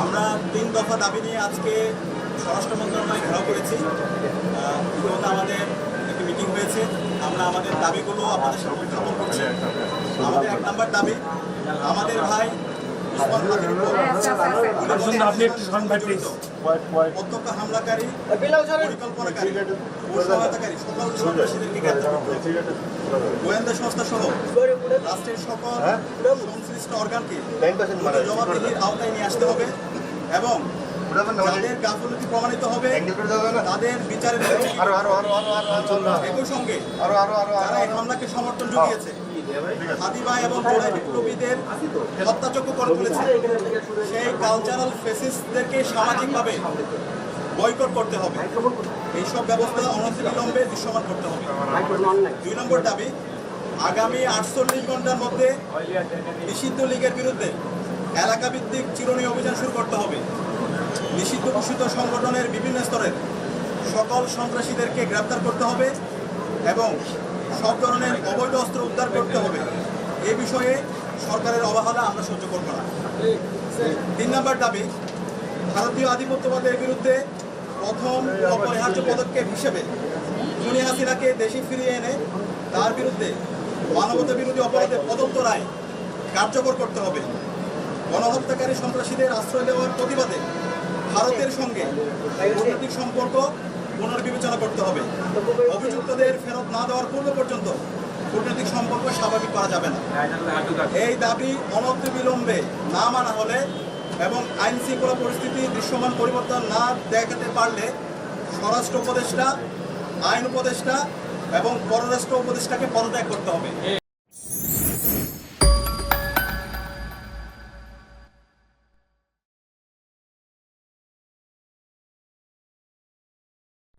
আমরা 3 দফা দাবি নিয়ে আজকে স্বরাষ্ট্র মন্ত্রণালয় ঘেরাও করেছি। ইতিমধ্যে আমাদের একটি মিটিং হয়েছে। আমরা আমাদের দাবিগুলো আপনাদের সামনে উত্থাপন করছি। আমাদের 1 নম্বর দাবি, আমাদের ভাই উসমান হাদির উপর প্রত্যক্ষ হামলাকারী, পরিকল্পনাকারী ও সহায়তাকারী সকল সন্ত্রাসীদেরকে গ্রেপ্তার করতে হবে। গোয়েন্দা সংস্থা সহ রাষ্ট্রের সকল সংশ্লিষ্ট অর্গানকে জবাবদিহির আওতায় নিয়ে আসতে হবে এবং যাদের গাফিলতি প্রমাণিত হবে তাদের বিচারের একই সঙ্গে যারা এই হামলাকে সমর্থন জুগিয়েছে, হাদি ভাই এবং জোড়াই বিপ্লবীদের হত্যাযোগ্য করে তুলেছে, সেই কালচারাল ফেসিস্টদেরকে সামাজিকভাবে বয়কট করতে হবে। এইসব ব্যবস্থা অনতিবিলম্বে দৃশ্যমান করতে হবে। 2 নম্বর দাবি, আগামী 48 ঘন্টার মধ্যে নিষিদ্ধ লীগের বিরুদ্ধে এলাকাভিত্তিক চিরুনি অভিযান শুরু করতে হবে। নিষিদ্ধ ঘোষিত সংগঠনের বিভিন্ন স্তরের সকল সন্ত্রাসীদেরকে গ্রেপ্তার করতে হবে এবং সব ধরনের অবৈধ অস্ত্র উদ্ধার করতে হবে। এ বিষয়ে সরকারের অবহেলা আমরা সহ্য করব না। 3 নম্বর দাবি, ভারতীয় আধিপত্যবাদের বিরুদ্ধে প্রথম অপরিহার্য পদক্ষেপ হিসেবে খুনি হাসিনাকে দেশে ফিরিয়ে এনে তার বিরুদ্ধে মানবতা বিরোধী অপরাধে প্রদত্ত রায় কার্যকর করতে হবে। গণহত্যাকারী সন্ত্রাসীদের আশ্রয় দেওয়ার প্রতিবাদে ভারতের সঙ্গে কূটনৈতিক সম্পর্ক পুনর্বিবেচনা করতে হবে। অভিযুক্তদের ফেরত না দেওয়ার পূর্ব পর্যন্ত কূটনৈতিক সম্পর্ক স্বাভাবিক করা যাবে না। এই দাবি অনতিবিলম্বে না মানা হলে এবং আইন শৃঙ্খলা পরিস্থিতি দৃশ্যমান পরিবর্তন না দেখাতে পারলে স্বরাষ্ট্র উপদেষ্টা, আইন উপদেষ্টা এবং পররাষ্ট্র উপদেষ্টাকে পদত্যাগ করতে হবে।